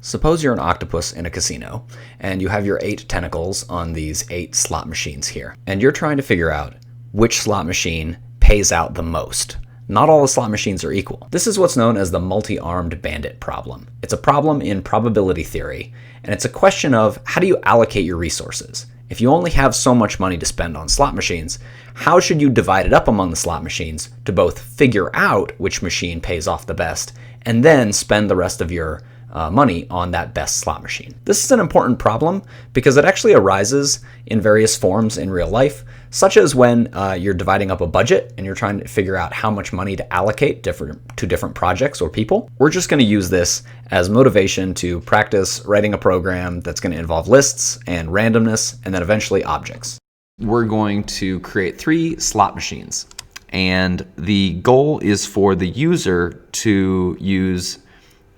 Suppose you're an octopus in a casino, and you have your 8 tentacles on these 8 slot machines here, and you're trying to figure out which slot machine pays out the most. Not all the slot machines are equal. This is what's known as the multi-armed bandit problem. It's a problem in probability theory, and it's a question of how do you allocate your resources? If you only have so much money to spend on slot machines, how should you divide it up among the slot machines to both figure out which machine pays off the best, and then spend the rest of your money on that best slot machine? This is an important problem because it actually arises in various forms in real life, such as when you're dividing up a budget and you're trying to figure out how much money to allocate to different projects or people. We're just going to use this as motivation to practice writing a program that's going to involve lists and randomness and then eventually objects. We're going to create 3 slot machines, and the goal is for the user to use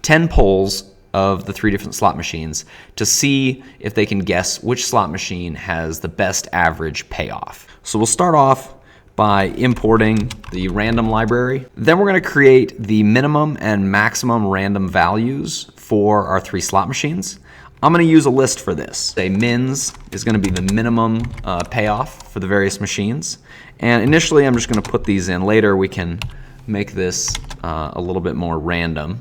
10 polls of the 3 different slot machines to see if they can guess which slot machine has the best average payoff. So we'll start off by importing the random library. Then we're going to create the minimum and maximum random values for our 3 slot machines. I'm going to use a list for this. Say mins is going to be the minimum payoff for the various machines. And initially I'm just going to put these in. Later we can make this a little bit more random.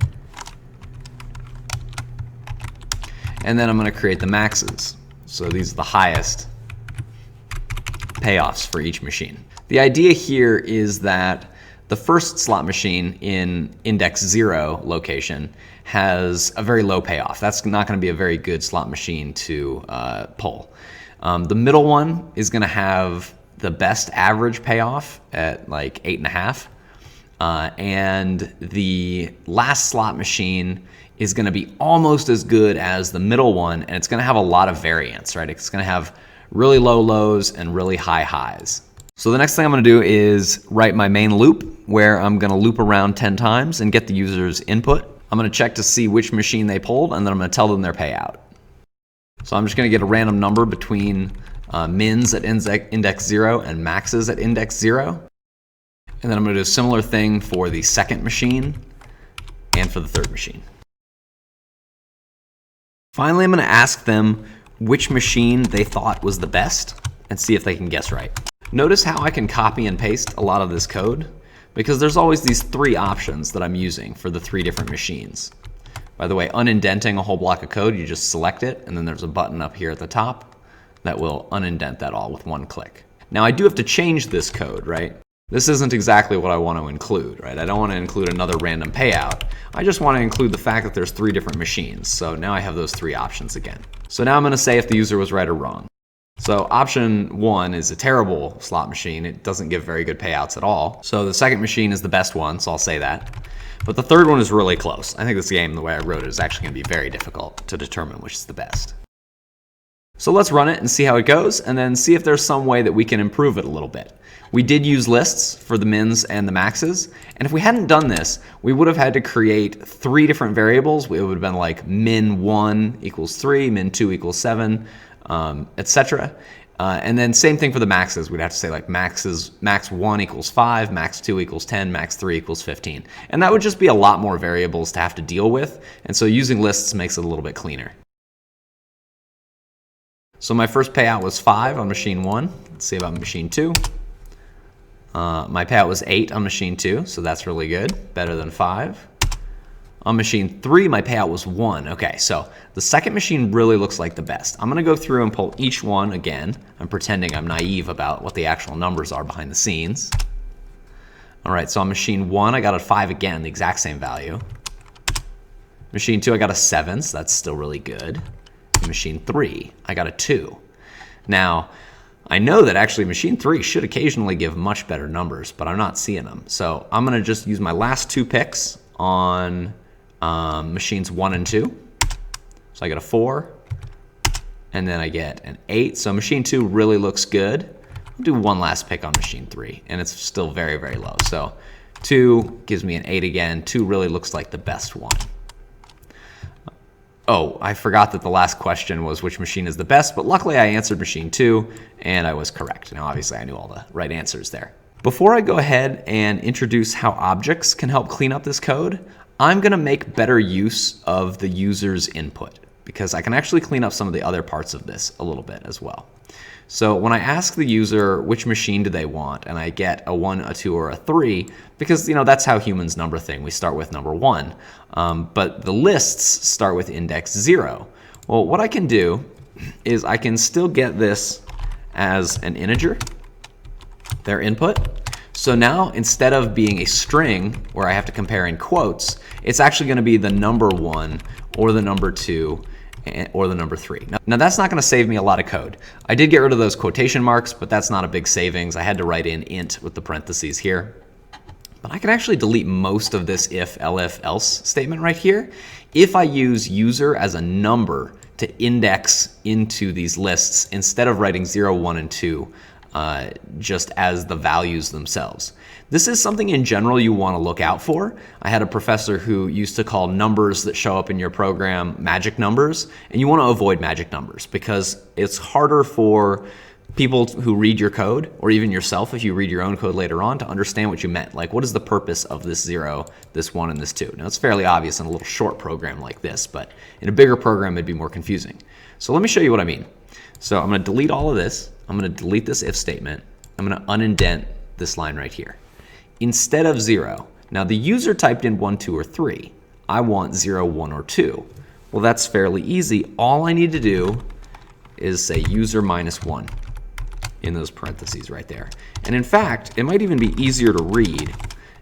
And then I'm going to create the maxes. So these are the highest payoffs for each machine. The idea here is that the first slot machine in index 0 location has a very low payoff. That's not going to be a very good slot machine to pull. The middle one is going to have the best average payoff at like 8.5. And the last slot machine is going to be almost as good as the middle one, and it's going to have a lot of variance, right? It's going to have really low lows and really high highs. So the next thing I'm going to do is write my main loop, where I'm going to loop around 10 times and get the user's input. I'm going to check to see which machine they pulled, and then I'm going to tell them their payout. So I'm just going to get a random number between mins at index 0 and maxes at index 0. And then I'm going to do a similar thing for the second machine and for the third machine. Finally, I'm going to ask them which machine they thought was the best and see if they can guess right. Notice how I can copy and paste a lot of this code, because there's always these 3 options that I'm using for the 3 different machines. By the way, unindenting a whole block of code, you just select it, and then there's a button up here at the top that will unindent that all with 1 click. Now I do have to change this code, right? This isn't exactly what I want to include, right? I don't want to include another random payout. I just want to include the fact that there's 3 different machines. So now I have those 3 options again. So now I'm going to say if the user was right or wrong. So option 1 is a terrible slot machine. It doesn't give very good payouts at all. So the second machine is the best one, so I'll say that. But the third one is really close. I think this game, the way I wrote it, is actually going to be very difficult to determine which is the best. So let's run it and see how it goes, and then see if there's some way that we can improve it a little bit. We did use lists for the mins and the maxes, and if we hadn't done this, we would have had to create 3 different variables. It would have been like min1 equals 3, min2 equals 7, etc. And then same thing for the maxes. We'd have to say like max1 equals 5, max2 equals 10, max3 equals 15. And that would just be a lot more variables to have to deal with, and so using lists makes it a little bit cleaner. So my first payout was 5 on machine 1. Let's see about machine 2. My payout was 8 on machine 2, so that's really good, better than 5. On machine 3, my payout was 1. Okay, so the second machine really looks like the best. I'm going to go through and pull each one again. I'm pretending I'm naive about what the actual numbers are behind the scenes. All right, so on machine 1, I got a 5 again, the exact same value. Machine 2, I got a 7, so that's still really good. Machine 3, I got a 2. Now, I know that actually machine 3 should occasionally give much better numbers, but I'm not seeing them. So I'm going to just use my last 2 picks on machines 1 and 2. So I get a 4, and then I get an 8. So machine 2 really looks good. I'll do one last pick on machine 3, and it's still very, very low. So 2 gives me an 8 again. 2 really looks like the best one. Oh, I forgot that the last question was which machine is the best, but luckily I answered machine 2, and I was correct. Now, obviously, I knew all the right answers there. Before I go ahead and introduce how objects can help clean up this code, I'm going to make better use of the user's input because I can actually clean up some of the other parts of this a little bit as well. So when I ask the user which machine do they want, and I get a 1, a 2, or a 3, because that's how humans number things. We start with number 1, but the lists start with index 0. Well, what I can do is I can still get this as an integer, their input. So now instead of being a string where I have to compare in quotes, it's actually going to be the number 1 or the number 2 or the number 3. Now that's not going to save me a lot of code. I did get rid of those quotation marks, but that's not a big savings. I had to write in int with the parentheses here. But I can actually delete most of this if, elif, else statement right here if I use user as a number to index into these lists instead of writing 0, 1, and 2 just as the values themselves. This is something in general you want to look out for. I had a professor who used to call numbers that show up in your program magic numbers, and you want to avoid magic numbers because it's harder for people who read your code, or even yourself if you read your own code later on, to understand what you meant. Like, what is the purpose of this 0, this 1, and this 2? Now, it's fairly obvious in a little short program like this, but in a bigger program, it'd be more confusing. So let me show you what I mean. So I'm going to delete all of this. I'm going to delete this if statement. I'm going to unindent this line right here. Instead of 0, now the user typed in 1, 2, or 3. I want 0, 1, or 2. Well, that's fairly easy. All I need to do is say user minus 1 in those parentheses right there. And in fact, it might even be easier to read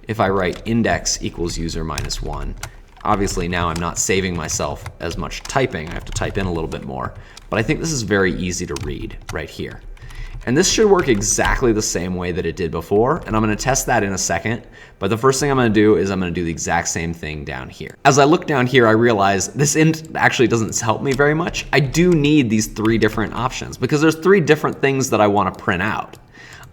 if I write index equals user minus 1. Obviously now I'm not saving myself as much typing. I have to type in a little bit more. But I think this is very easy to read right here. And this should work exactly the same way that it did before, and I'm going to test that in a second. But the first thing I'm going to do is I'm going to do the exact same thing down here. As I look down here, I realize this int actually doesn't help me very much. I do need these 3 different options because there's 3 different things that I want to print out.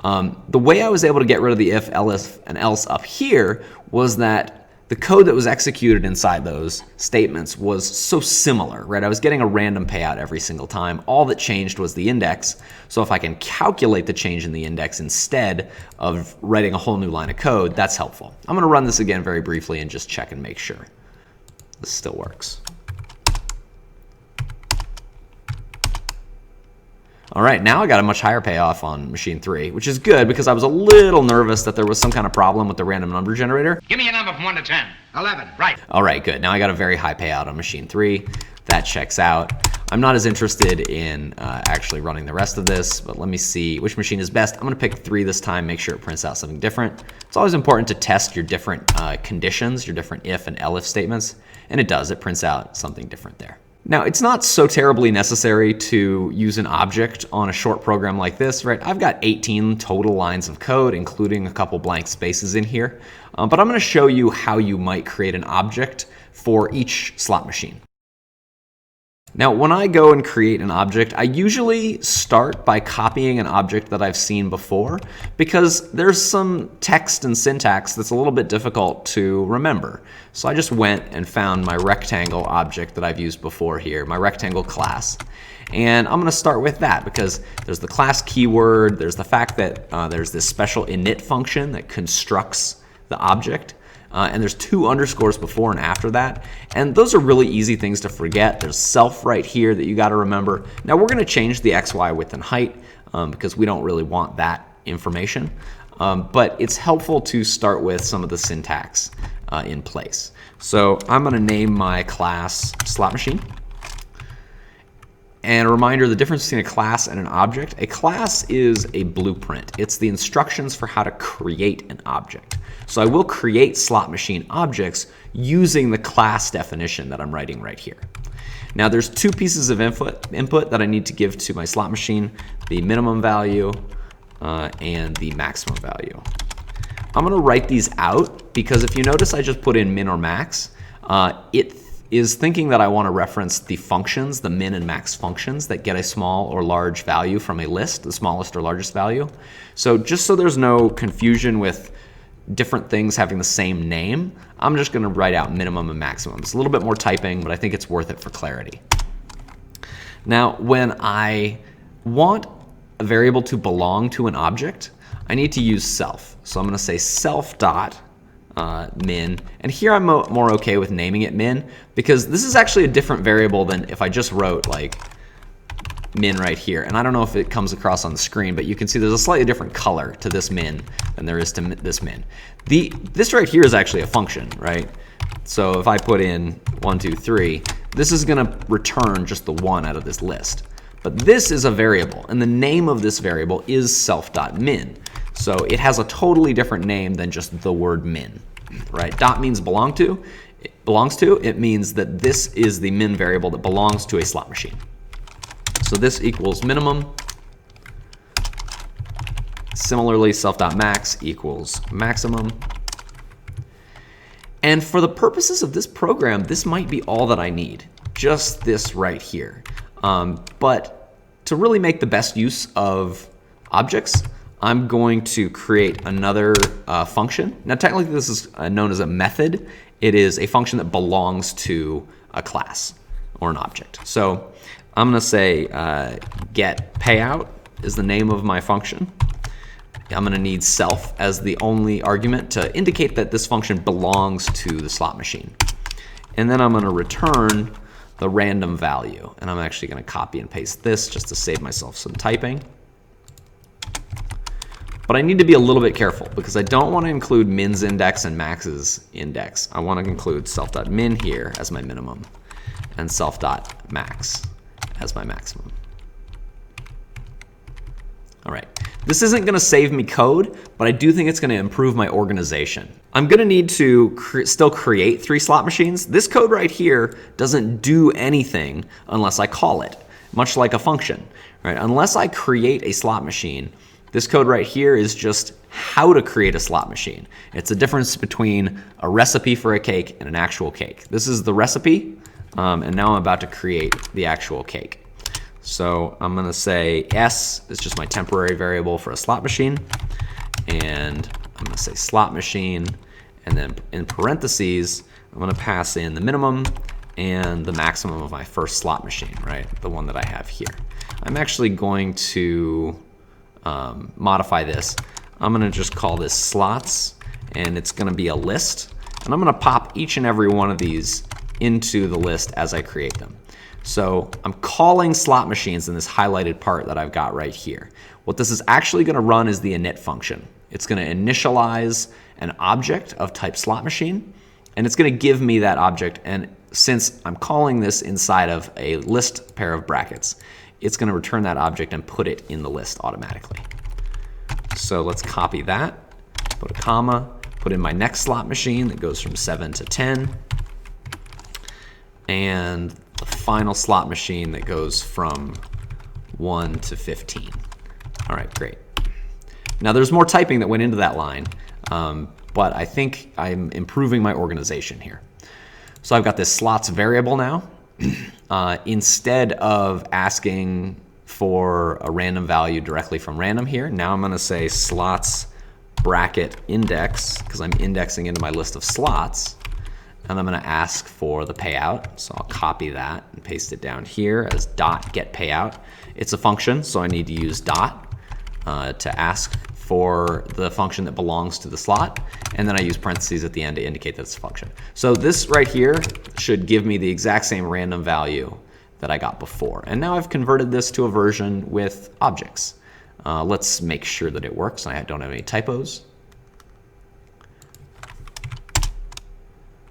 The way I was able to get rid of the if, elif, and else up here was that the code that was executed inside those statements was so similar, right? I was getting a random payout every single time. All that changed was the index. So if I can calculate the change in the index instead of writing a whole new line of code, that's helpful. I'm going to run this again very briefly and just check and make sure this still works. All right, now I got a much higher payoff on machine 3, which is good because I was a little nervous that there was some kind of problem with the random number generator. Give me a number from 1 to 10. 11. Right. All right, good. Now I got a very high payout on machine 3. That checks out. I'm not as interested in actually running the rest of this, but let me see which machine is best. I'm going to pick 3 this time, make sure it prints out something different. It's always important to test your different conditions, your different if and elif statements, and it does. It prints out something different there. Now, it's not so terribly necessary to use an object on a short program like this, right? I've got 18 total lines of code, including a couple blank spaces in here. But I'm going to show you how you might create an object for each slot machine. Now, when I go and create an object, I usually start by copying an object that I've seen before because there's some text and syntax that's a little bit difficult to remember. So I just went and found my rectangle object that I've used before here, my rectangle class. And I'm going to start with that because there's the class keyword, there's the fact that there's this special init function that constructs the object. And there's 2 underscores before and after that. And those are really easy things to forget. There's self right here that you got to remember. Now we're going to change the x, y, width, and height because we don't really want that information. But it's helpful to start with some of the syntax in place. So I'm going to name my class slot machine. And a reminder, the difference between a class and an object. A class is a blueprint. It's the instructions for how to create an object. So I will create slot machine objects using the class definition that I'm writing right here. Now there's 2 pieces of input that I need to give to my slot machine, the minimum value and the maximum value. I'm going to write these out because if you notice I just put in min or max, it is thinking that I want to reference the functions, the min and max functions that get a small or large value from a list, the smallest or largest value. So just so there's no confusion with different things having the same name, I'm just going to write out minimum and maximum. It's a little bit more typing, but I think it's worth it for clarity. Now, when I want a variable to belong to an object, I need to use self. So I'm going to say self dot min. And here I'm more okay with naming it min, because this is actually a different variable than if I just wrote like min right here. And I don't know if it comes across on the screen, but you can see there's a slightly different color to this min than there is to this min. This right here is actually a function, right? So if I put in 1, 2, 3, this is going to return just the 1 out of this list. But this is a variable, and the name of this variable is self.min. So it has a totally different name than just the word min, right? Dot means belongs to. It means that this is the min variable that belongs to a slot machine. So this equals minimum. Similarly, self.max equals maximum. And for the purposes of this program, this might be all that I need, just this right here. But to really make the best use of objects, I'm going to create another function. Now, technically, this is known as a method. It is a function that belongs to a class or an object. So I'm going to say get payout is the name of my function. I'm going to need self as the only argument to indicate that this function belongs to the slot machine. And then I'm going to return the random value. And I'm actually going to copy and paste this just to save myself some typing. But I need to be a little bit careful because I don't want to include min's index and max's index. I want to include self.min here as my minimum and self.max as my maximum. All right, this isn't going to save me code, but I do think it's going to improve my organization. I'm going to need to still create 3 slot machines. This code right here doesn't do anything unless I call it, much like a function, right? Unless I create a slot machine, this code right here is just how to create a slot machine. It's a difference between a recipe for a cake and an actual cake. This is the recipe, and now I'm about to create the actual cake. So I'm going to say S is just my temporary variable for a slot machine. And I'm going to say slot machine. And then in parentheses, I'm going to pass in the minimum and the maximum of my first slot machine, right? The one that I have here. I'm actually going to modify this. I'm going to just call this slots, and it's going to be a list. And I'm going to pop each and every one of these into the list as I create them. So I'm calling slot machines in this highlighted part that I've got right here. What this is actually going to run is the init function. It's going to initialize an object of type slot machine, and it's going to give me that object. And since I'm calling this inside of a list pair of brackets, it's going to return that object and put it in the list automatically. So let's copy that, put a comma, put in my next slot machine that goes from 7 to 10, and the final slot machine that goes from 1 to 15. All right, great. Now there's more typing that went into that line, but I think I'm improving my organization here. So I've got this slots variable now. Instead of asking for a random value directly from random here, now I'm going to say slots bracket index, because I'm indexing into my list of slots. And I'm going to ask for the payout. So I'll copy that and paste it down here as dot get payout. It's a function, so I need to use dot to ask for the function that belongs to the slot. And then I use parentheses at the end to indicate that it's a function. So this right here should give me the exact same random value that I got before. And now I've converted this to a version with objects. Let's make sure that it works. I don't have any typos.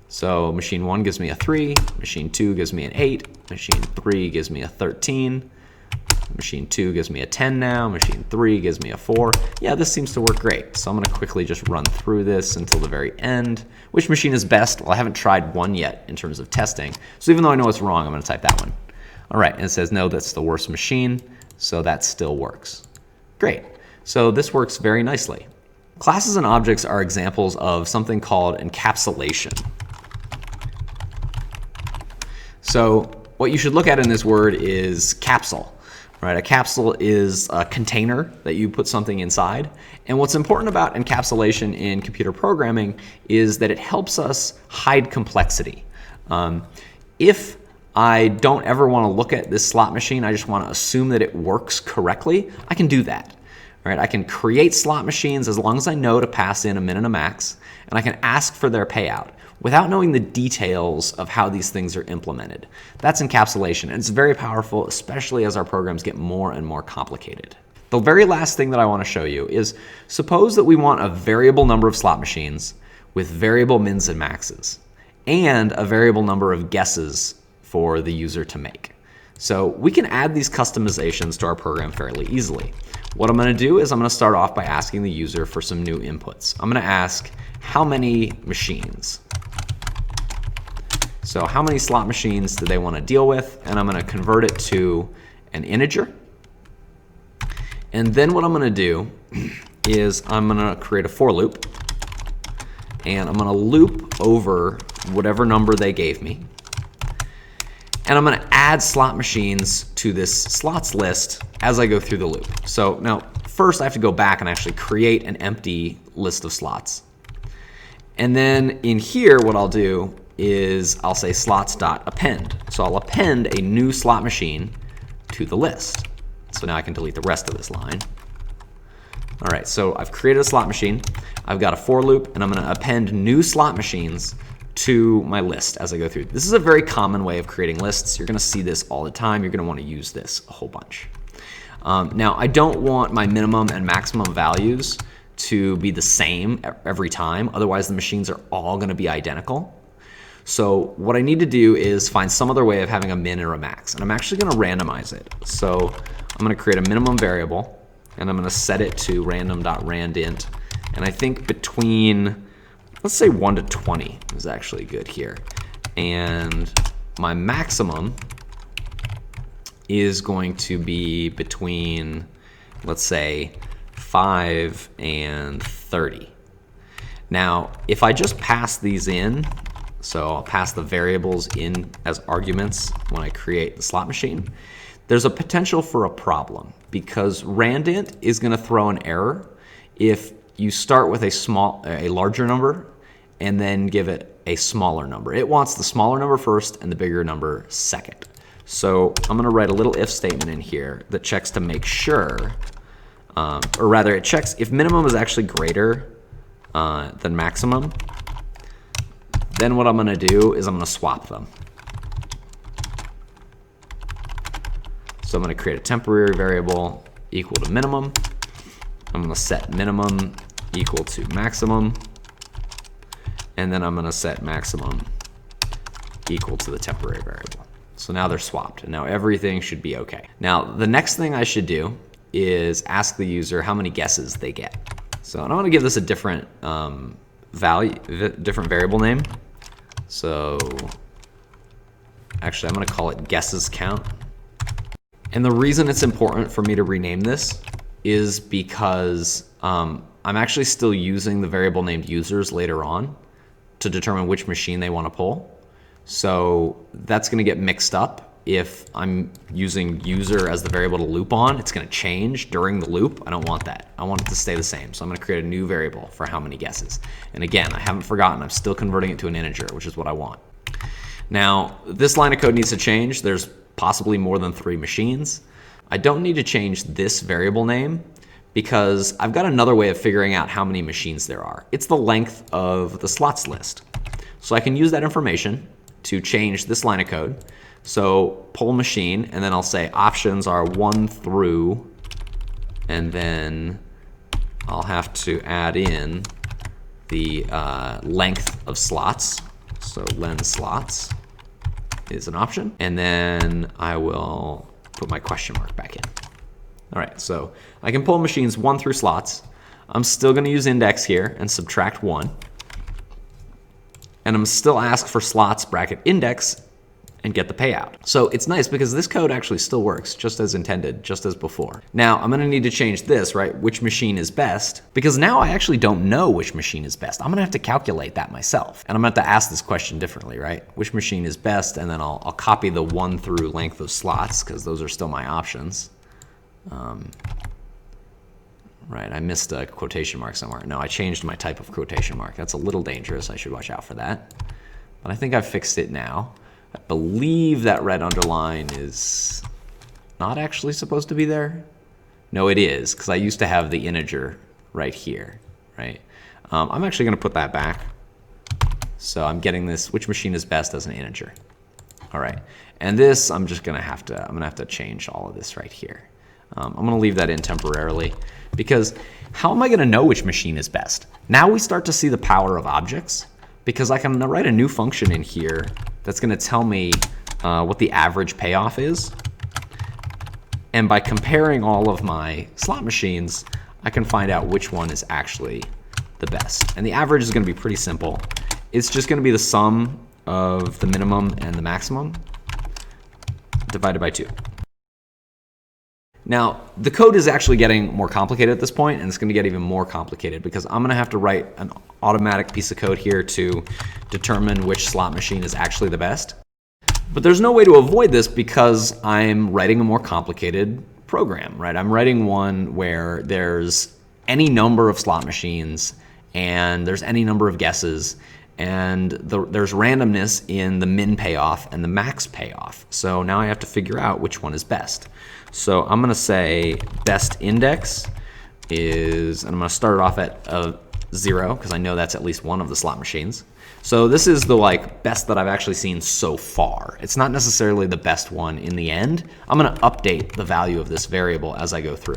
So machine 1 gives me a 3, machine 2 gives me an 8, machine 3 gives me a 13, machine 2 gives me a 10 now, machine 3 gives me a 4. Yeah, this seems to work great. So I'm going to quickly just run through this until the very end. Which machine is best? Well, I haven't tried one yet in terms of testing. So even though I know it's wrong, I'm going to type that one. All right, and it says, no, that's the worst machine. So that still works. Great. So this works very nicely. Classes and objects are examples of something called encapsulation. So what you should look at in this word is capsule, right? A capsule is a container that you put something inside. And what's important about encapsulation in computer programming is that it helps us hide complexity. If I don't ever want to look at this slot machine, I just want to assume that it works correctly, I can do that, All right, I can create slot machines as long as I know to pass in a min and a max, and I can ask for their payout without knowing the details of how these things are implemented. That's encapsulation, and it's very powerful, especially as our programs get more and more complicated. The very last thing that I want to show you is, suppose that we want a variable number of slot machines with variable mins and maxes, and a variable number of guesses for the user to make. So we can add these customizations to our program fairly easily. What I'm going to do is I'm going to start off by asking the user for some new inputs. I'm going to ask, how many machines? So how many slot machines do they want to deal with? And I'm going to convert it to an integer. And then what I'm going to do is I'm going to create a for loop. And I'm going to loop over whatever number they gave me. And I'm going to add slot machines to this slots list as I go through the loop. So now, first I have to go back and actually create an empty list of slots. And then in here, what I'll do is I'll say slots.append. So I'll append a new slot machine to the list. So now I can delete the rest of this line. All right, so I've created a slot machine. I've got a for loop, and I'm going to append new slot machines to my list as I go through. This is a very common way of creating lists. You're going to see this all the time. You're going to want to use this a whole bunch. Now, I don't want my minimum and maximum values to be the same every time. Otherwise, the machines are all going to be identical. So what I need to do is find some other way of having a min or a max. And I'm actually going to randomize it. So I'm going to create a minimum variable, and I'm going to set it to random.randint. And I think between, let's say 1 to 20 is actually good here. And my maximum is going to be between, let's say, 5 and 30. Now, if I just pass these in, so I'll pass the variables in as arguments when I create the slot machine, there's a potential for a problem because randint is going to throw an error if you start with a larger number and then give it a smaller number. It wants the smaller number first and the bigger number second. So I'm going to write a little if statement in here that checks to make sure, or rather it checks if minimum is actually greater than maximum. Then what I'm going to do is I'm going to swap them. So I'm going to create a temporary variable equal to minimum. I'm going to set minimum equal to maximum. And then I'm going to set maximum equal to the temporary variable. So now they're swapped, and now everything should be okay. Now, the next thing I should do is ask the user how many guesses they get. So I'm going to give this a different different variable name. So actually, I'm going to call it guesses count. And the reason it's important for me to rename this is because I'm actually still using the variable named users later on to determine which machine they want to pull. So that's going to get mixed up if I'm using user as the variable to loop on. It's going to change during the loop. I don't want that. I want it to stay the same. So I'm going to create a new variable for how many guesses. And again, I haven't forgotten. I'm still converting it to an integer, which is what I want. Now, this line of code needs to change. There's possibly more than 3 machines. I don't need to change this variable name because I've got another way of figuring out how many machines there are. It's the length of the slots list. So I can use that information to change this line of code. So pull machine, and then I'll say options are 1 through, and then I'll have to add in the length of slots. So len slots is an option. And then I will put my question mark back in. All right, so I can pull machines 1 through slots. I'm still going to use index here and subtract 1. And I'm still ask for slots bracket index and get the payout. So it's nice because this code actually still works just as intended, just as before. Now I'm gonna need to change this, right? Which machine is best? Because now I actually don't know which machine is best. I'm gonna have to calculate that myself. And I'm gonna have to ask this question differently, right? Which machine is best? And then I'll copy the 1 through length of slots because those are still my options. Right, I missed a quotation mark somewhere. No, I changed my type of quotation mark. That's a little dangerous. I should watch out for that. But I think I've fixed it now. I believe that red underline is not actually supposed to be there. No, it is, because I used to have the integer right here, right? I'm actually going to put that back. So I'm getting this, which machine is best, as an integer. All right, and this I'm just going to have to change all of this right here. I'm going to leave that in temporarily, because how am I going to know which machine is best? Now we start to see the power of objects, because I can write a new function in here that's going to tell me what the average payoff is. And by comparing all of my slot machines, I can find out which one is actually the best. And the average is going to be pretty simple. It's just going to be the sum of the minimum and the maximum divided by 2. Now, the code is actually getting more complicated at this point, and it's going to get even more complicated because I'm going to have to write an automatic piece of code here to determine which slot machine is actually the best. But there's no way to avoid this because I'm writing a more complicated program, right? I'm writing one where there's any number of slot machines and there's any number of guesses, and there's randomness in the min payoff and the max payoff. So now I have to figure out which one is best. So I'm going to say best index is, and I'm going to start it off at 0 because I know that's at least one of the slot machines. So this is the best that I've actually seen so far. It's not necessarily the best one in the end. I'm going to update the value of this variable as I go through.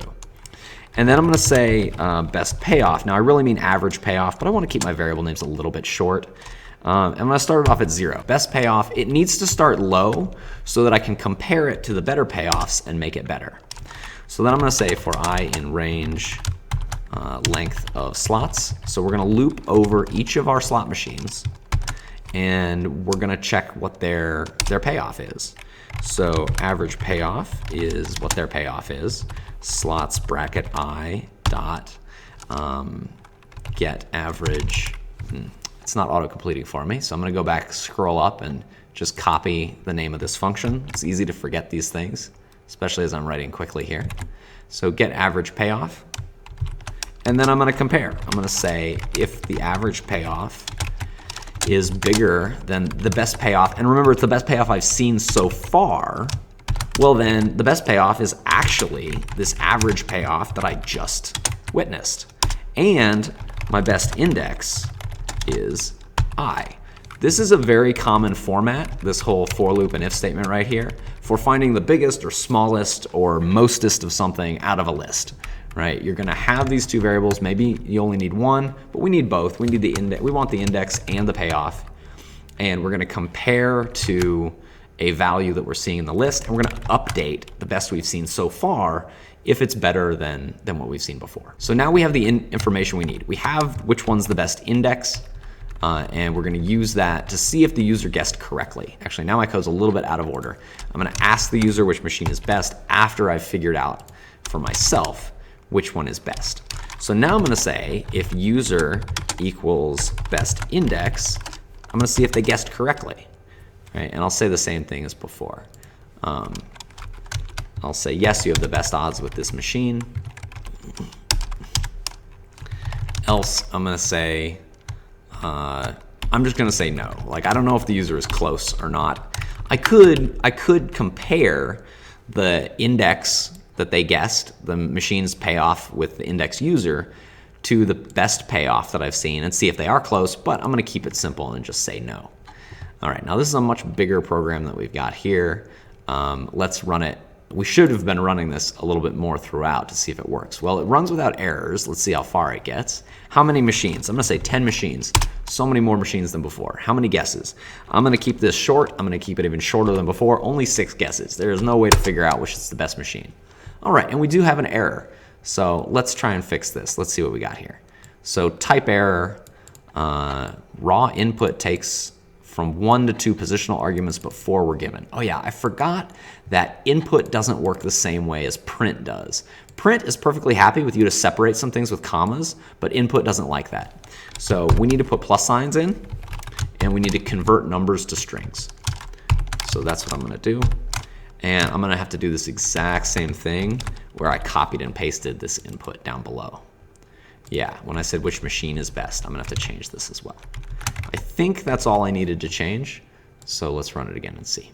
And then I'm going to say best payoff. Now I really mean average payoff, but I want to keep my variable names a little bit short. I'm going to start it off at 0. Best payoff, it needs to start low so that I can compare it to the better payoffs and make it better. So then I'm going to say for I in range length of slots. So we're going to loop over each of our slot machines, and we're going to check what their payoff is. So average payoff is what their payoff is. Slots bracket I dot get average. It's not auto-completing for me, so I'm going to go back, scroll up, and just copy the name of this function. It's easy to forget these things, especially as I'm writing quickly here. So get average payoff, and then I'm going to compare. I'm going to say if the average payoff is bigger than the best payoff, and remember it's the best payoff I've seen so far, well then the best payoff is actually this average payoff that I just witnessed. And my best index is I. This is a very common format, this whole for loop and if statement right here, for finding the biggest or smallest or mostest of something out of a list, right? You're going to have these two variables. Maybe you only need one, but we need both. We need the index. We want the index and the payoff, and we're going to compare to a value that we're seeing in the list, and we're going to update the best we've seen so far if it's better than what we've seen before. So now we have the information we need. We have which one's the best index, and we're going to use that to see if the user guessed correctly. Actually, now my code's a little bit out of order. I'm going to ask the user which machine is best after I've figured out for myself which one is best. So now I'm going to say if user equals best index, I'm going to see if they guessed correctly. Right? And I'll say the same thing as before. I'll say, yes, you have the best odds with this machine. Else, I'm going to say, I'm just going to say no. I don't know if the user is close or not. I could compare the index that they guessed, the machine's payoff with the index user, to the best payoff that I've seen and see if they are close, but I'm going to keep it simple and just say no. All right, now this is a much bigger program that we've got here. Let's run it. We should have been running this a little bit more throughout to see if it works. Well, it runs without errors. Let's see how far it gets. How many machines? I'm going to say 10 machines. So many more machines than before. How many guesses? I'm going to keep this short. I'm going to keep it even shorter than before. Only 6 guesses. There is no way to figure out which is the best machine. All right, and we do have an error. So let's try and fix this. Let's see what we got here. So type error, raw input takes from 1 to 2 positional arguments, but 4 were given. Oh yeah, I forgot that input doesn't work the same way as print does. Print is perfectly happy with you to separate some things with commas, but input doesn't like that. So we need to put plus signs in, and we need to convert numbers to strings. So that's what I'm gonna do. And I'm gonna have to do this exact same thing where I copied and pasted this input down below. Yeah, when I said which machine is best, I'm gonna have to change this as well. I think that's all I needed to change. So let's run it again and see.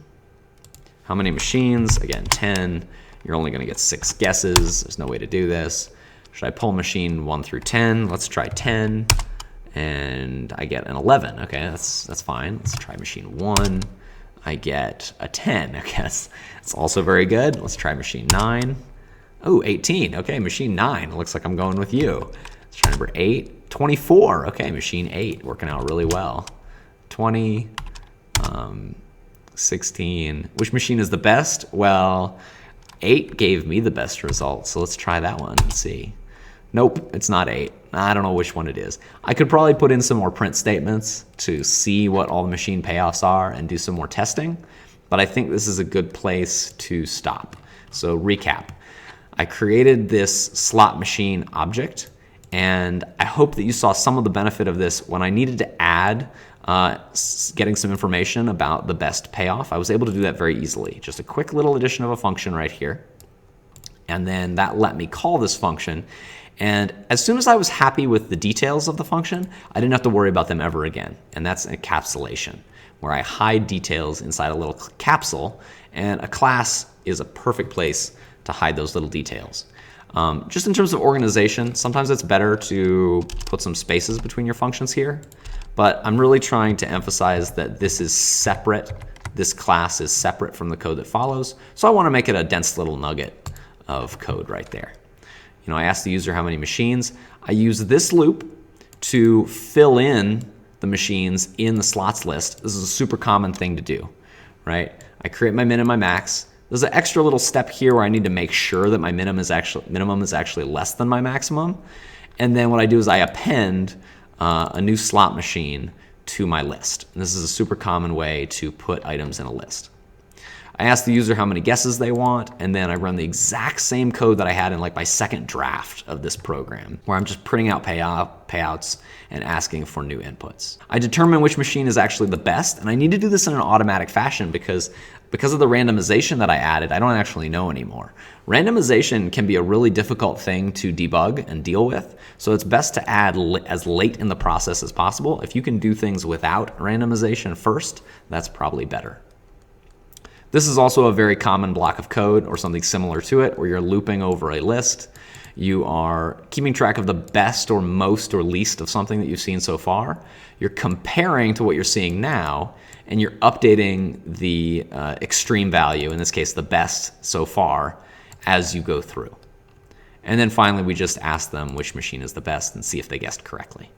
How many machines? Again, 10. You're only going to get 6 guesses. There's no way to do this. Should I pull machine 1 through 10? Let's try 10. And I get an 11. Okay, that's fine. Let's try machine 1. I get a 10. Okay, that's also very good. Let's try machine 9. Oh, 18. Okay, machine 9. Looks like I'm going with you. Let's try number 8. 24. Okay, machine 8. Working out really well. 20. 16. Which machine is the best? Well, 8 gave me the best result, so let's try that one and see. Nope, it's not 8. I don't know which one it is. I could probably put in some more print statements to see what all the machine payoffs are and do some more testing, but I think this is a good place to stop. So recap. I created this slot machine object, and I hope that you saw some of the benefit of this when I needed to add getting some information about the best payoff. I was able to do that very easily. Just a quick little addition of a function right here. And then that let me call this function. And as soon as I was happy with the details of the function, I didn't have to worry about them ever again. And that's encapsulation, where I hide details inside a little capsule. And a class is a perfect place to hide those little details. Just in terms of organization, sometimes it's better to put some spaces between your functions here. But I'm really trying to emphasize that this is separate. This class is separate from the code that follows. So I want to make it a dense little nugget of code right there. I asked the user how many machines. I use this loop to fill in the machines in the slots list. This is a super common thing to do, right? I create my min and my max. There's an extra little step here where I need to make sure that my minimum is actually less than my maximum. And then what I do is I append a new slot machine to my list. And this is a super common way to put items in a list. I ask the user how many guesses they want, and then I run the exact same code that I had in like my second draft of this program, where I'm just printing out payouts and asking for new inputs. I determine which machine is actually the best, and I need to do this in an automatic fashion because of the randomization that I added, I don't actually know anymore. Randomization can be a really difficult thing to debug and deal with, so it's best to add as late in the process as possible. If you can do things without randomization first, that's probably better. This is also a very common block of code or something similar to it, where you're looping over a list. You are keeping track of the best or most or least of something that you've seen so far. You're comparing to what you're seeing now, and you're updating the extreme value, in this case the best so far, as you go through. And then finally we just ask them which machine is the best and see if they guessed correctly.